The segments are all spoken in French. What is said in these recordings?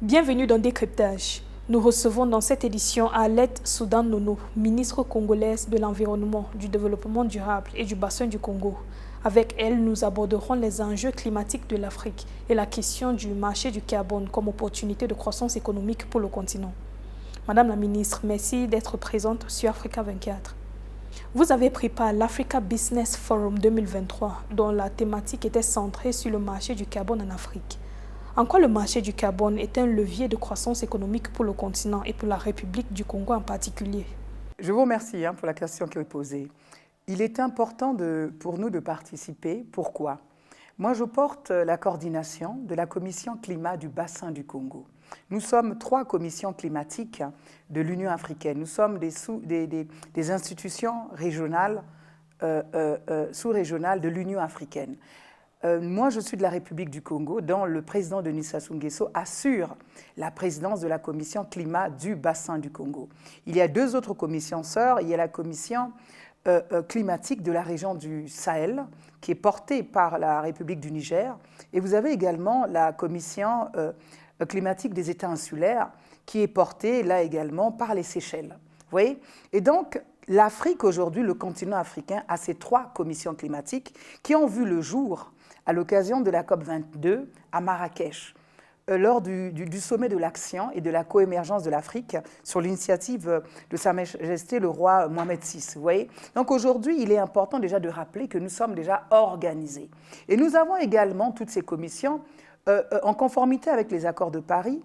Bienvenue dans Décryptage. Nous recevons dans cette édition Arlette Soudan Nono, ministre congolaise de l'Environnement, du Développement durable et du Bassin du Congo. Avec elle, nous aborderons les enjeux climatiques de l'Afrique et la question du marché du carbone comme opportunité de croissance économique pour le continent. Madame la ministre, merci d'être présente sur Africa 24. Vous avez pris part à l'Africa Business Forum 2023, dont la thématique était centrée sur le marché du carbone en Afrique. En quoi le marché du carbone est un levier de croissance économique pour le continent et pour la République du Congo en particulier? Je vous remercie pour la question qui est posée. Il est important pour nous de participer. Pourquoi? Moi, je porte la coordination de la commission climat du bassin du Congo. Nous sommes 3 commissions climatiques de l'Union africaine. Nous sommes des institutions régionales, sous-régionales de l'Union africaine. Moi, je suis de la République du Congo, dont le président Denis Sassou Nguesso assure la présidence de la commission climat du bassin du Congo. Il y a 2 autres commissions sœurs. Il y a la commission climatique de la région du Sahel, qui est portée par la République du Niger. Et vous avez également la commission climatique des États insulaires, qui est portée là également par les Seychelles. Vous voyez? Et donc, l'Afrique aujourd'hui, le continent africain, a ces 3 commissions climatiques qui ont vu le jour à l'occasion de la COP22 à Marrakech, lors du sommet de l'action et de la coémergence de l'Afrique sur l'initiative de Sa Majesté le roi Mohamed VI. Vous voyez? Donc aujourd'hui, il est important déjà de rappeler que nous sommes déjà organisés. Et nous avons également toutes ces commissions en conformité avec les accords de Paris,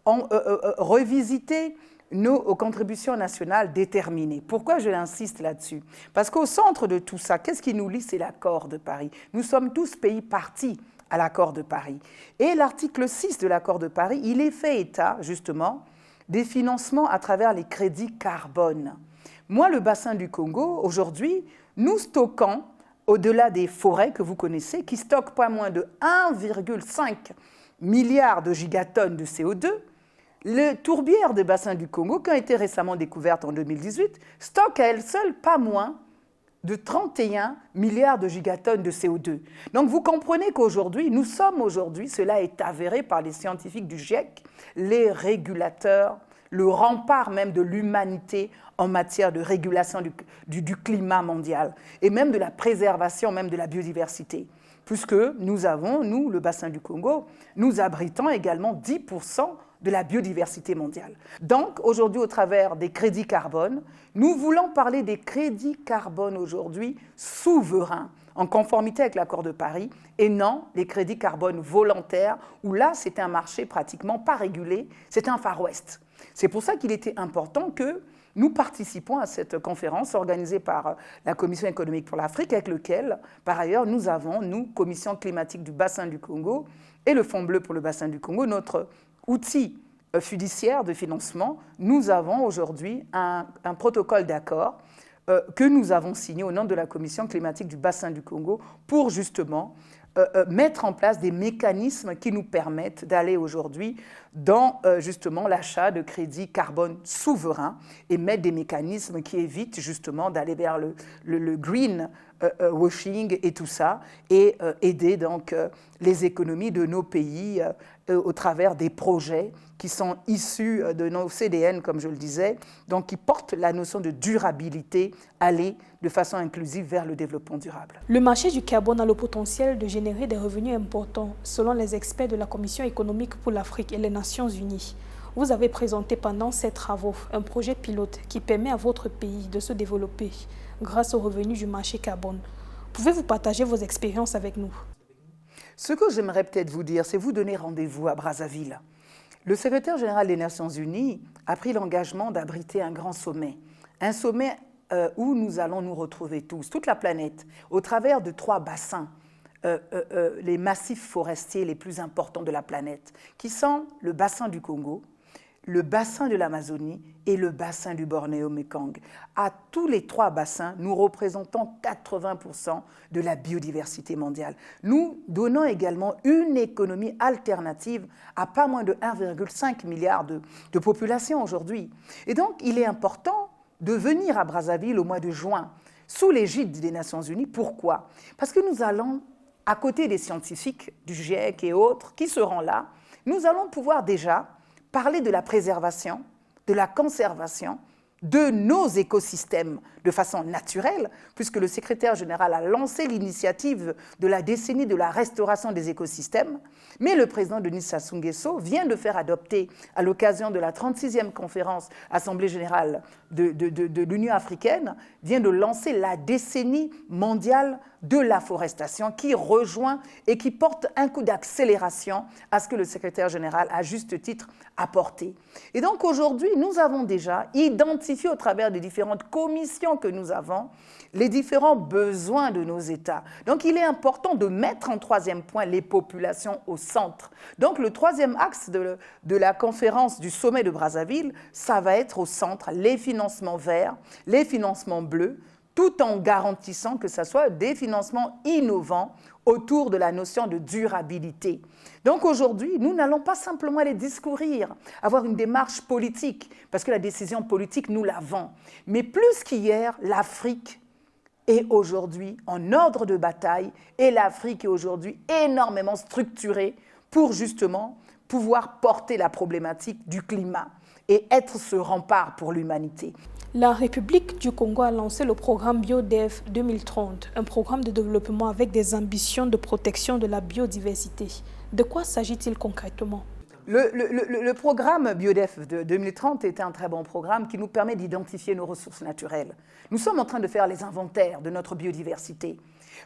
revisité nos contributions nationales déterminées. Pourquoi je insiste là-dessus? Parce qu'au centre de tout ça, qu'est-ce qui nous lie? C'est l'accord de Paris. Nous sommes tous pays partis à l'accord de Paris. Et l'article 6 de l'accord de Paris, il est fait état, justement, des financements à travers les crédits carbone. Moi, le bassin du Congo, aujourd'hui, nous stockons, au-delà des forêts que vous connaissez, qui stockent pas moins de 1,5 milliard de gigatonnes de CO2, les tourbières des bassins du Congo, qui ont été récemment découvertes en 2018, stockent à elles seules pas moins de 31 milliards de gigatonnes de CO2. Donc vous comprenez qu'aujourd'hui, cela est avéré par les scientifiques du GIEC, les régulateurs, le rempart même de l'humanité en matière de régulation du climat mondial et même de la préservation même de la biodiversité. Puisque nous avons, nous, le bassin du Congo, nous abritons également 10% de la biodiversité mondiale. Donc, aujourd'hui, au travers des crédits carbone, nous voulons parler des crédits carbone aujourd'hui souverains, en conformité avec l'accord de Paris, et non les crédits carbone volontaires, où là, c'est un marché pratiquement pas régulé, c'est un Far West. C'est pour ça qu'il était important que nous participons à cette conférence organisée par la Commission économique pour l'Afrique, avec laquelle, par ailleurs, nous avons, nous, Commission climatique du bassin du Congo et le Fonds bleu pour le bassin du Congo, notre outil fiduciaire de financement. Nous avons aujourd'hui un protocole d'accord que nous avons signé au nom de la Commission climatique du bassin du Congo pour justement mettre en place des mécanismes qui nous permettent d'aller aujourd'hui dans justement l'achat de crédits carbone souverains et mettre des mécanismes qui évitent justement d'aller vers le green washing et tout ça, et aider donc les économies de nos pays au travers des projets qui sont issus de nos CDN, comme je le disais, donc qui portent la notion de durabilité, aller de façon inclusive vers le développement durable. Le marché du carbone a le potentiel de générer des revenus importants, selon les experts de la Commission économique pour l'Afrique et les Nations Unies. Vous avez présenté pendant ces travaux un projet pilote qui permet à votre pays de se développer grâce aux revenus du marché carbone. Pouvez-vous partager vos expériences avec nous? Ce que j'aimerais peut-être vous dire, c'est vous donner rendez-vous à Brazzaville. Le secrétaire général des Nations Unies a pris l'engagement d'abriter un grand sommet. Un sommet où nous allons nous retrouver tous, toute la planète, au travers de 3 bassins, les massifs forestiers les plus importants de la planète, qui sont le bassin du Congo, le bassin de l'Amazonie et le bassin du Bornéo-Mékong. À tous les 3 bassins, nous représentons 80% de la biodiversité mondiale. Nous donnons également une économie alternative à pas moins de 1,5 milliard de population aujourd'hui. Et donc, il est important de venir à Brazzaville au mois de juin, sous l'égide des Nations Unies. Pourquoi? Parce que nous allons, à côté des scientifiques du GIEC et autres qui seront là, nous allons pouvoir déjà parler de la préservation, de la conservation de nos écosystèmes de façon naturelle, puisque le secrétaire général a lancé l'initiative de la décennie de la restauration des écosystèmes, mais le président Denis Sassou Nguesso vient de faire adopter, à l'occasion de la 36e conférence Assemblée générale de l'Union africaine, vient de lancer la décennie mondiale de la forestation qui rejoint et qui porte un coup d'accélération à ce que le secrétaire général, à juste titre, a porté. Et donc aujourd'hui, nous avons déjà identifié au travers des différentes commissions que nous avons les différents besoins de nos États. Donc il est important de mettre en troisième point les populations au centre. Donc le troisième axe de la conférence du sommet de Brazzaville, ça va être au centre les financements verts, les financements bleus, tout en garantissant que ce soit des financements innovants autour de la notion de durabilité. Donc aujourd'hui, nous n'allons pas simplement aller discourir, avoir une démarche politique, parce que la décision politique, nous l'avons. Mais plus qu'hier, l'Afrique est aujourd'hui en ordre de bataille et l'Afrique est aujourd'hui énormément structurée pour justement pouvoir porter la problématique du climat et être ce rempart pour l'humanité. La République du Congo a lancé le programme BioDev 2030, un programme de développement avec des ambitions de protection de la biodiversité. De quoi s'agit-il concrètement ? Le programme BioDev de 2030 est un très bon programme qui nous permet d'identifier nos ressources naturelles. Nous sommes en train de faire les inventaires de notre biodiversité.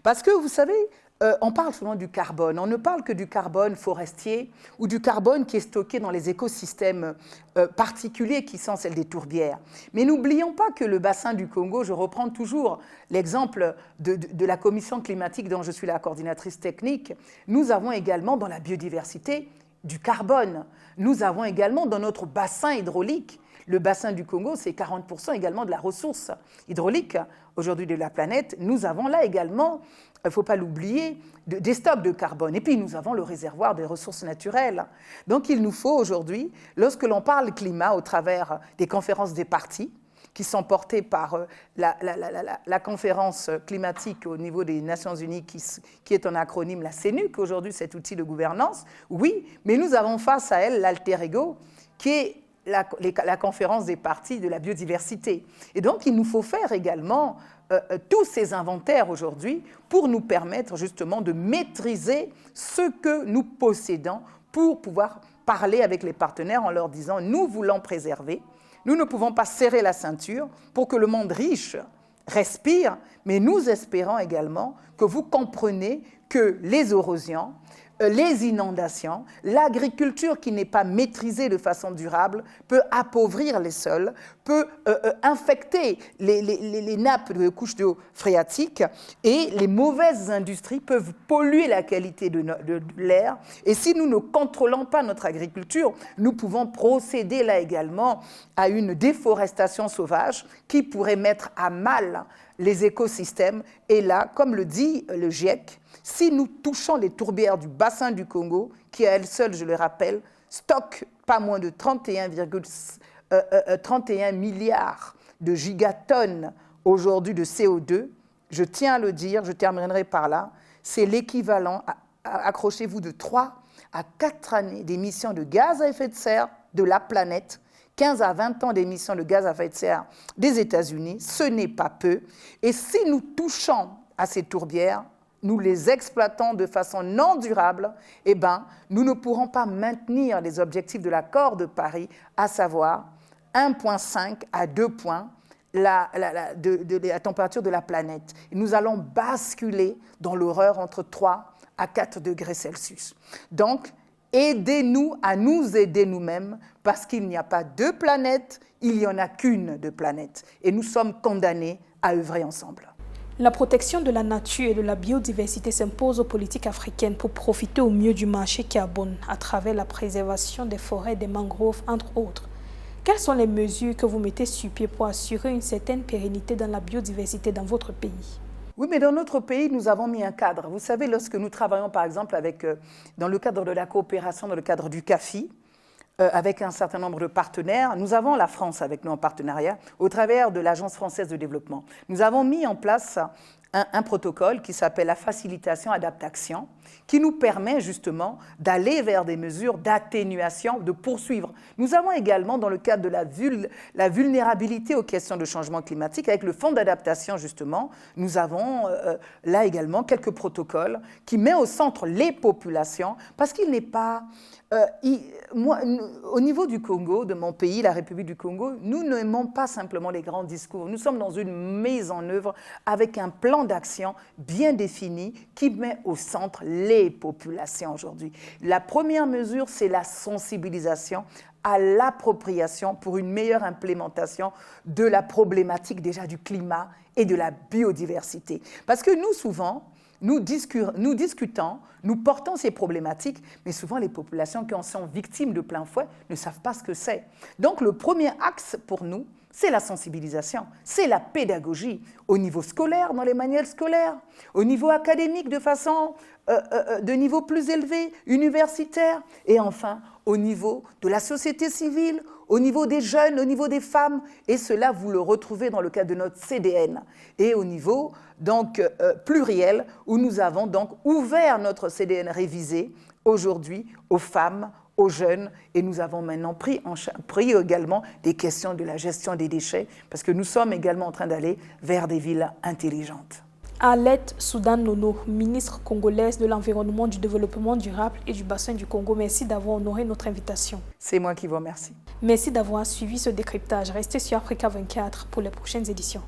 Parce que, vous savez, on parle souvent du carbone. On ne parle que du carbone forestier ou du carbone qui est stocké dans les écosystèmes particuliers qui sont celles des tourbières. Mais n'oublions pas que le bassin du Congo, je reprends toujours l'exemple de la commission climatique dont je suis la coordinatrice technique, nous avons également dans la biodiversité du carbone. Nous avons également dans notre bassin hydraulique, le bassin du Congo, c'est 40% également de la ressource hydraulique aujourd'hui de la planète. Nous avons là également, il ne faut pas l'oublier, des stocks de carbone. Et puis nous avons le réservoir des ressources naturelles. Donc il nous faut aujourd'hui, lorsque l'on parle climat au travers des conférences des parties, qui sont portées par la conférence climatique au niveau des Nations Unies, qui est un acronyme, la CNUC, aujourd'hui cet outil de gouvernance, oui, mais nous avons face à elle l'alter ego, qui est la conférence des parties de la biodiversité. Et donc, il nous faut faire également tous ces inventaires aujourd'hui pour nous permettre justement de maîtriser ce que nous possédons pour pouvoir parler avec les partenaires en leur disant « nous voulons préserver ». Nous ne pouvons pas serrer la ceinture pour que le monde riche respire, mais nous espérons également que vous comprenez que les érosions, les inondations, l'agriculture qui n'est pas maîtrisée de façon durable peut appauvrir les sols, peut infecter les nappes de couches d'eau phréatique et les mauvaises industries peuvent polluer la qualité de l'air. Et si nous ne contrôlons pas notre agriculture, nous pouvons procéder là également à une déforestation sauvage qui pourrait mettre à mal les écosystèmes. Et là, comme le dit le GIEC, si nous touchons les tourbières du bassin du Congo, qui à elles seules, je le rappelle, stockent pas moins de 31 milliards de gigatonnes aujourd'hui de CO2, je tiens à le dire, je terminerai par là, c'est l'équivalent, accrochez-vous, de 3 à 4 années d'émissions de gaz à effet de serre de la planète, 15 à 20 ans d'émissions de gaz à effet de serre des États-Unis, ce n'est pas peu. Et si nous touchons à ces tourbières, nous les exploitons de façon non durable, eh ben, nous ne pourrons pas maintenir les objectifs de l'accord de Paris, à savoir 1,5 à 2 points de la température de la planète. Et nous allons basculer dans l'horreur entre 3 à 4 degrés Celsius. Donc, aidez-nous à nous aider nous-mêmes, parce qu'il n'y a pas deux planètes, il n'y en a qu'une de planète. Et nous sommes condamnés à œuvrer ensemble. La protection de la nature et de la biodiversité s'impose aux politiques africaines pour profiter au mieux du marché qui abonde à travers la préservation des forêts et des mangroves, entre autres. Quelles sont les mesures que vous mettez sur pied pour assurer une certaine pérennité dans la biodiversité dans votre pays ? Oui, mais dans notre pays, nous avons mis un cadre. Vous savez, lorsque nous travaillons, par exemple, dans le cadre de la coopération, dans le cadre du CAFI, avec un certain nombre de partenaires, nous avons la France avec nous en partenariat, au travers de l'Agence française de développement. Nous avons mis en place un protocole qui s'appelle la facilitation adaptation, qui nous permet justement d'aller vers des mesures d'atténuation, de poursuivre. Nous avons également, dans le cadre de la vulnérabilité aux questions de changement climatique, avec le fonds d'adaptation justement, nous avons là également quelques protocoles qui mettent au centre les populations, parce qu'il n'est pas... au niveau du Congo, de mon pays, la République du Congo, nous n'aimons pas simplement les grands discours. Nous sommes dans une mise en œuvre avec un plan d'action bien défini qui met au centre les populations aujourd'hui. La première mesure, c'est la sensibilisation à l'appropriation pour une meilleure implémentation de la problématique déjà du climat et de la biodiversité. Parce que nous, souvent, nous discutons, nous portons ces problématiques, mais souvent les populations qui en sont victimes de plein fouet ne savent pas ce que c'est. Donc le premier axe pour nous, c'est la sensibilisation, c'est la pédagogie au niveau scolaire, dans les manuels scolaires, au niveau académique de niveau plus élevé, universitaire, et enfin au niveau de la société civile, au niveau des jeunes, au niveau des femmes, et cela vous le retrouvez dans le cadre de notre CDN, et au niveau donc pluriel, où nous avons donc ouvert notre CDN révisé aujourd'hui aux femmes, aux jeunes, et nous avons maintenant pris également des questions de la gestion des déchets, parce que nous sommes également en train d'aller vers des villes intelligentes. Arlette Soudan Nono, ministre congolaise de l'Environnement, du Développement durable et du Bassin du Congo, merci d'avoir honoré notre invitation. C'est moi qui vous remercie. Merci d'avoir suivi ce décryptage. Restez sur Africa 24 pour les prochaines éditions.